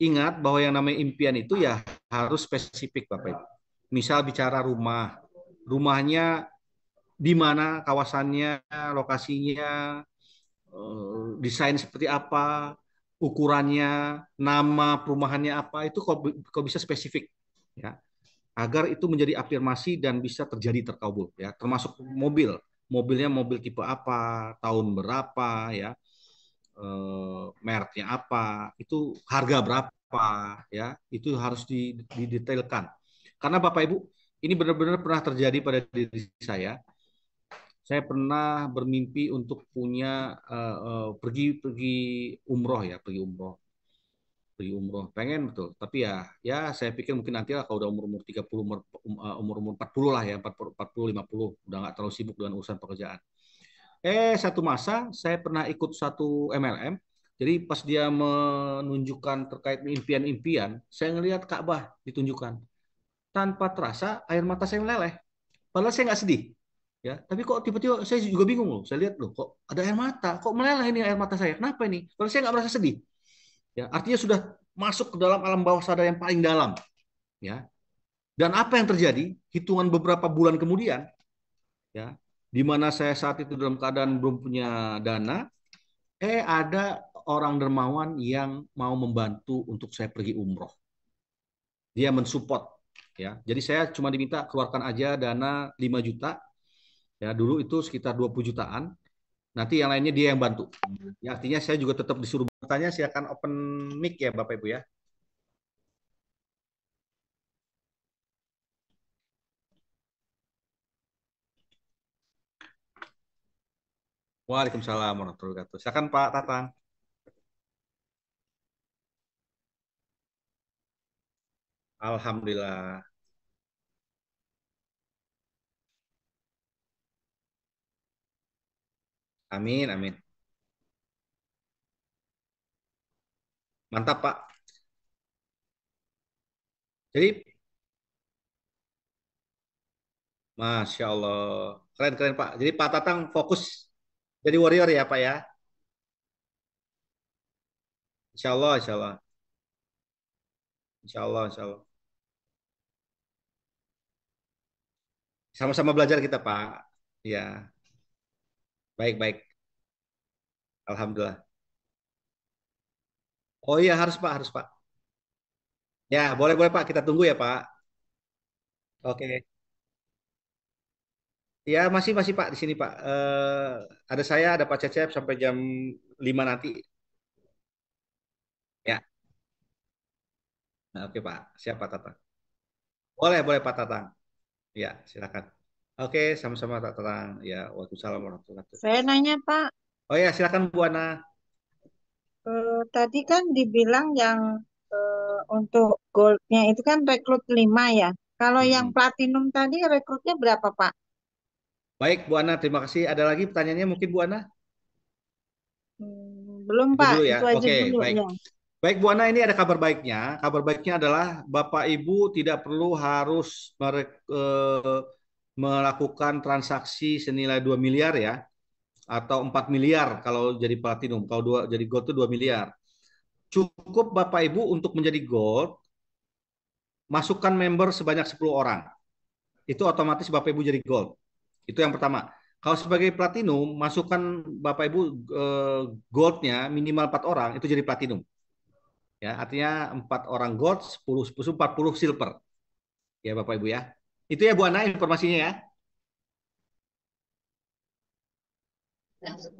[SPEAKER 1] ingat bahwa yang namanya impian itu ya harus spesifik Bapak Ibu. Misal bicara rumah, rumahnya di mana kawasannya, lokasinya, desain seperti apa, ukurannya, nama perumahannya apa, itu kok bisa spesifik ya. Agar itu menjadi afirmasi dan bisa terjadi terkabul ya. Termasuk mobil, mobilnya mobil tipe apa, tahun berapa ya, mereknya apa, itu harga berapa ya, itu harus didetailkan. Karena Bapak Ibu, ini benar-benar pernah terjadi pada diri saya. Saya pernah bermimpi untuk punya pergi pergi umroh ya, pergi umroh. Pengen betul, tapi ya saya pikir mungkin nanti lah kalau udah umur-umur 30, umur-umur 40 lah ya, 40 50, udah nggak terlalu sibuk dengan urusan pekerjaan. Satu masa saya pernah ikut satu MLM. Jadi pas dia menunjukkan terkait impian-impian, saya ngelihat Ka'bah ditunjukkan. Tanpa terasa air mata saya meleleh. Padahal saya nggak sedih. Ya, tapi kok tiba-tiba saya juga bingung loh. Saya lihat loh, kok ada air mata, kok meleleh ini air mata saya. Kenapa ini? Padahal saya nggak merasa sedih. Ya, artinya sudah masuk ke dalam alam bawah sadar yang paling dalam, ya. Dan apa yang terjadi? Hitungan beberapa bulan kemudian, ya, di mana saya saat itu dalam keadaan belum punya dana, ada orang dermawan yang mau membantu untuk saya pergi umroh. Dia mensupport, ya. Jadi saya cuma diminta keluarkan aja dana 5 juta, ya. Dulu itu sekitar 20 jutaan. Nanti yang lainnya dia yang bantu. Ya, artinya saya juga tetap disuruh bertanya, silakan open mic ya Bapak Ibu ya. Waalaikumsalam warahmatullahi wabarakatuh. Silakan Pak Tatang. Alhamdulillah. Amin, amin. Mantap Pak. Jadi, Masya Allah. Keren, keren Pak. Jadi Pak Tatang fokus jadi warrior ya Pak ya. Insya Allah, insya Allah. Insya Allah, insya Allah. Sama-sama belajar kita Pak. Ya, baik, baik. Alhamdulillah. Oh iya, harus Pak, harus Pak. Ya, boleh, boleh Pak. Kita tunggu ya Pak. Oke. Ya, masih, masih Pak di sini Pak. Ada saya, ada Pak Cecep sampai jam 5 nanti. Ya, nah, oke Pak. Siapa Tatang? Boleh, boleh Pak Tatang. Ya, silakan. Oke, sama-sama Pak Tatang. Ya, waalaikumsalam warahmatullahi wabarakatuh.
[SPEAKER 2] Saya nanya Pak,
[SPEAKER 1] Oh ya, silakan Bu Ana.
[SPEAKER 2] tadi kan dibilang yang untuk goldnya itu kan rekrut 5 ya. Kalau yang
[SPEAKER 1] Mm-mm.
[SPEAKER 2] platinum tadi rekrutnya berapa Pak?
[SPEAKER 1] Baik, Bu Ana, terima kasih. Ada lagi pertanyaannya mungkin Bu Ana?
[SPEAKER 2] Belum
[SPEAKER 1] Itu
[SPEAKER 2] Pak,
[SPEAKER 1] dulu ya.
[SPEAKER 2] itu aja
[SPEAKER 1] Oke,
[SPEAKER 2] dulu
[SPEAKER 1] baik.
[SPEAKER 2] ya.
[SPEAKER 1] Baik Bu Ana, ini ada kabar baiknya. Kabar baiknya adalah Bapak Ibu tidak perlu harus melakukan transaksi senilai 2 miliar ya, atau 4 miliar kalau jadi platinum. Kalau jadi gold itu 2 miliar. Cukup Bapak Ibu untuk menjadi gold, masukkan member sebanyak 10 orang. Itu otomatis Bapak Ibu jadi gold. Itu yang pertama. Kalau sebagai platinum, masukkan Bapak Ibu goldnya minimal 4 orang, itu jadi platinum. Ya, artinya 4 orang gold, 10, 10, 40 silver. Ya Bapak Ibu ya. Itu ya Bu Ana informasinya ya.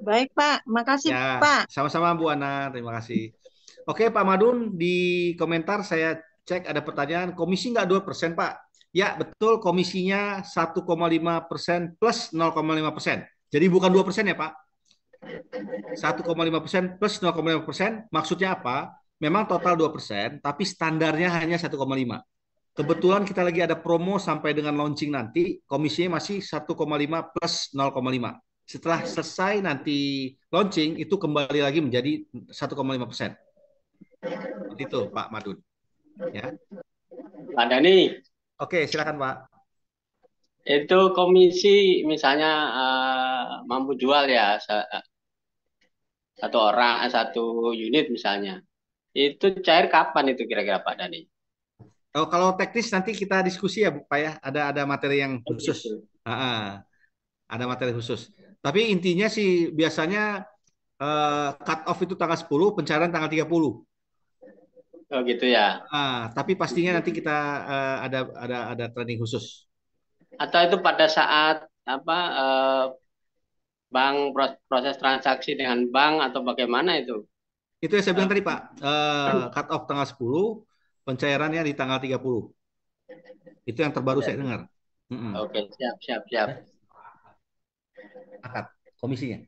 [SPEAKER 2] Baik Pak, makasih
[SPEAKER 1] Ya,
[SPEAKER 2] Pak.
[SPEAKER 1] sama-sama Bu Ana, terima kasih. Oke Pak Madun, di komentar saya cek ada pertanyaan, komisi nggak 2% Pak? Ya betul, komisinya 1,5% plus 0,5%. Jadi bukan 2% ya Pak? 1,5% plus 0,5%. Maksudnya apa? Memang total 2%, tapi standarnya hanya 1,5. Kebetulan kita lagi ada promo sampai dengan launching nanti, komisinya masih 1,5 plus 0,5. Setelah selesai nanti launching, itu kembali lagi menjadi 1,5%. Itu Pak Madun. Ya.
[SPEAKER 3] Pak Dani,
[SPEAKER 1] Oke, silakan Pak.
[SPEAKER 3] itu komisi misalnya mampu jual ya satu orang, satu unit misalnya. Itu cair kapan itu kira-kira Pak Dani?
[SPEAKER 1] Oh, kalau teknis nanti kita diskusi ya Pak ya. Ada materi yang
[SPEAKER 3] Oh
[SPEAKER 1] khusus.
[SPEAKER 3] gitu.
[SPEAKER 1] Ah, ah, ada materi khusus. Tapi intinya sih biasanya cut off itu tanggal 10, pencairan tanggal 30.
[SPEAKER 3] Oh gitu ya.
[SPEAKER 1] Tapi pastinya nanti kita ada training khusus.
[SPEAKER 3] Atau itu pada saat apa bank proses transaksi dengan bank atau bagaimana itu?
[SPEAKER 1] Itu yang saya
[SPEAKER 3] Eh,
[SPEAKER 1] bilang tadi Pak, cut off tanggal 10, pencairannya di tanggal 30. Itu yang terbaru
[SPEAKER 3] ya.
[SPEAKER 1] saya dengar. Mm-mm.
[SPEAKER 3] Oke, siap, siap, siap.
[SPEAKER 1] Ya, akad komisinya.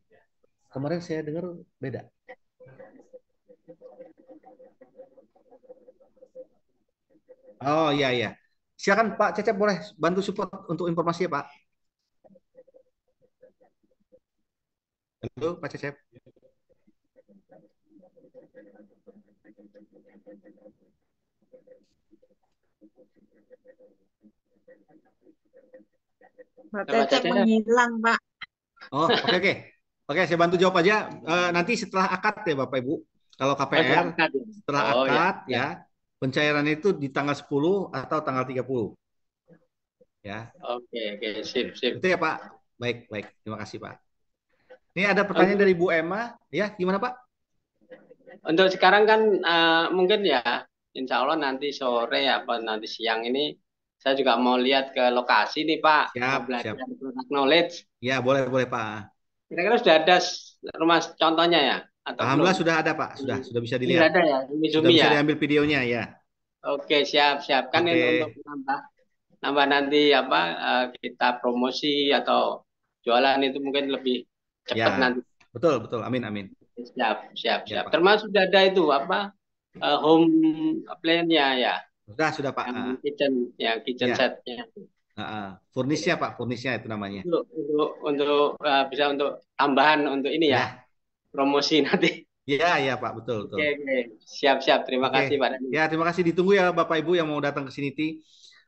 [SPEAKER 1] Kemarin saya dengar beda. Oh iya iya. Silakan Pak Cecep boleh bantu support untuk informasi ya Pak. Halo Pak Cecep.
[SPEAKER 2] Pak
[SPEAKER 3] Pak
[SPEAKER 2] Cecep
[SPEAKER 3] Cecep,
[SPEAKER 2] menghilang Pak.
[SPEAKER 1] Oh oke oke. Oke saya bantu jawab aja. Nanti setelah akad ya Bapak Ibu. Kalau
[SPEAKER 3] Oh, setelah
[SPEAKER 1] KPR
[SPEAKER 3] akad ya.
[SPEAKER 1] setelah
[SPEAKER 3] Oh ya,
[SPEAKER 1] akad
[SPEAKER 3] ya.
[SPEAKER 1] ya pencairan itu di tanggal 10 atau tanggal 30 ya.
[SPEAKER 3] Oke, oke, sip, sip.
[SPEAKER 1] Itu ya Pak. Baik, baik. Terima kasih Pak. Ini ada pertanyaan
[SPEAKER 3] Untuk
[SPEAKER 1] dari Bu Emma. Ya, gimana Pak?
[SPEAKER 3] untuk sekarang kan mungkin ya, insya Allah nanti sore apa nanti siang ini saya juga mau lihat ke lokasi nih Pak, mau
[SPEAKER 1] Siap,
[SPEAKER 3] belajar
[SPEAKER 1] siap.
[SPEAKER 3] product knowledge.
[SPEAKER 1] Ya, boleh, boleh Pak.
[SPEAKER 3] Kira-kira sudah ada rumah contohnya ya atau belum?
[SPEAKER 1] Alhamdulillah sudah ada Pak. Sudah bisa
[SPEAKER 3] Ini sudah
[SPEAKER 1] dilihat.
[SPEAKER 3] ada ya,
[SPEAKER 1] Sudah
[SPEAKER 3] Zumi
[SPEAKER 1] bisa
[SPEAKER 3] ya.
[SPEAKER 1] diambil videonya ya.
[SPEAKER 3] Oke, siap, siap. Kan ini untuk
[SPEAKER 1] Oke.
[SPEAKER 3] nambah nambah nanti apa kita promosi atau jualan itu mungkin lebih cepat
[SPEAKER 1] Ya.
[SPEAKER 3] nanti.
[SPEAKER 1] Betul, betul. Amin, amin.
[SPEAKER 3] Siap, siap,
[SPEAKER 1] Ya,
[SPEAKER 3] siap.
[SPEAKER 1] Pak.
[SPEAKER 3] Termasuk sudah ada itu apa home plan-nya ya,
[SPEAKER 1] Sudah Pak.
[SPEAKER 3] yang kitchen, ya kitchen
[SPEAKER 1] Ya.
[SPEAKER 3] setnya.
[SPEAKER 1] Furnisnya Pak, furnisnya itu namanya.
[SPEAKER 3] Untuk bisa untuk tambahan untuk ini ya
[SPEAKER 1] Ya.
[SPEAKER 3] promosi nanti.
[SPEAKER 1] Ya, ya Pak, betul, betul.
[SPEAKER 3] Oke, oke. Siap, siap. Terima
[SPEAKER 1] Oke.
[SPEAKER 3] kasih Pak Dhani.
[SPEAKER 1] Ya, terima kasih, ditunggu ya Bapak Ibu yang mau datang ke sini.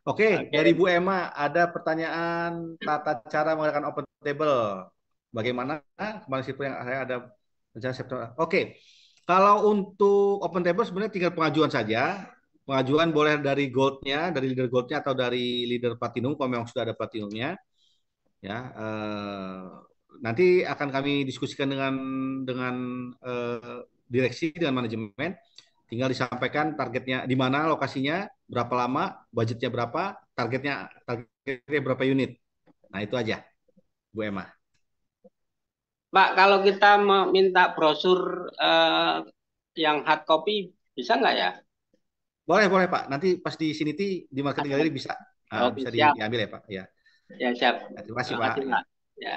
[SPEAKER 1] Oke,
[SPEAKER 3] Oke.
[SPEAKER 1] dari Bu Emma ada pertanyaan tata cara mengadakan open table. Bagaimana? Kemarin sih yang saya ada rencana September. Oke. Kalau untuk open table sebenarnya tinggal pengajuan saja. Pengajuan boleh dari goldnya, dari leader goldnya atau dari leader platinum kalau memang sudah ada platinumnya. Ya, nanti akan kami diskusikan dengan direksi, dengan manajemen. Tinggal disampaikan targetnya di mana, lokasinya, berapa lama, budgetnya berapa, targetnya berapa unit. Nah itu aja, Bu Emma.
[SPEAKER 3] Pak, kalau kita meminta brosur yang hard copy bisa nggak ya?
[SPEAKER 1] Boleh, boleh Pak. Nanti pas di sini di marketing gallery bisa,
[SPEAKER 3] Oke,
[SPEAKER 1] bisa
[SPEAKER 3] siap.
[SPEAKER 1] diambil ya Pak. Ya,
[SPEAKER 3] Ya, siap.
[SPEAKER 1] ya terima kasih
[SPEAKER 3] Terima
[SPEAKER 1] Pak.
[SPEAKER 3] kasih,
[SPEAKER 1] Ya.
[SPEAKER 3] Pak. Ya.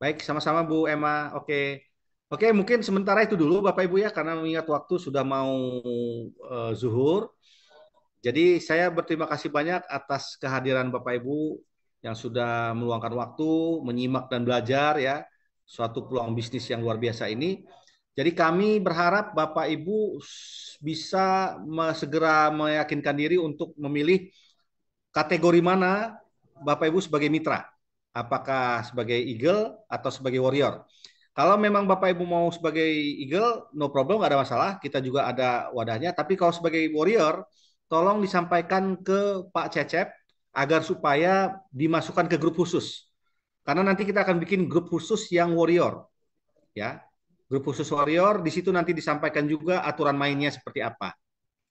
[SPEAKER 1] Baik, sama-sama Bu Emma. Oke. Oke, mungkin sementara itu dulu Bapak Ibu ya, karena mengingat waktu sudah mau zuhur. Jadi saya berterima kasih banyak atas kehadiran Bapak Ibu yang sudah meluangkan waktu, menyimak dan belajar ya, suatu peluang bisnis yang luar biasa ini. Jadi kami berharap Bapak Ibu bisa segera meyakinkan diri untuk memilih kategori mana Bapak Ibu sebagai mitra. Apakah sebagai Eagle atau sebagai Warrior. Kalau memang Bapak Ibu mau sebagai Eagle, no problem, nggak ada masalah. Kita juga ada wadahnya. Tapi kalau sebagai Warrior, tolong disampaikan ke Pak Cecep agar supaya dimasukkan ke grup khusus. Karena nanti kita akan bikin grup khusus yang Warrior. Ya, grup khusus Warrior, di situ nanti disampaikan juga aturan mainnya seperti apa.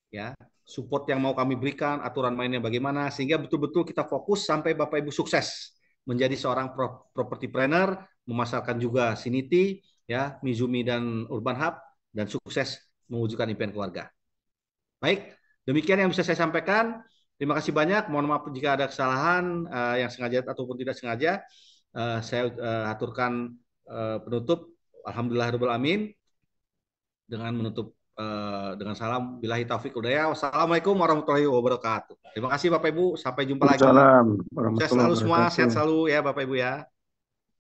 [SPEAKER 1] Ya, support yang mau kami berikan, aturan mainnya bagaimana, sehingga betul-betul kita fokus sampai Bapak Ibu sukses menjadi seorang property planner, memasarkan juga Siniti, ya, Mizumi dan Urban Hub, dan sukses mewujudkan impian keluarga. Baik, demikian yang bisa saya sampaikan. Terima kasih banyak. Mohon maaf jika ada kesalahan yang sengaja ataupun tidak sengaja. Saya aturkan penutup. Alhamdulillahirabbil alamin. Dengan menutup dengan salam billahi taufik hidayah. Wassalamualaikum warahmatullahi wabarakatuh. Terima kasih Bapak Ibu, sampai jumpa lagi.
[SPEAKER 4] Waalaikumsalam
[SPEAKER 1] Sukses
[SPEAKER 4] warahmatullahi
[SPEAKER 1] selalu semua,
[SPEAKER 4] wabarakatuh.
[SPEAKER 1] sehat selalu ya Bapak Ibu ya.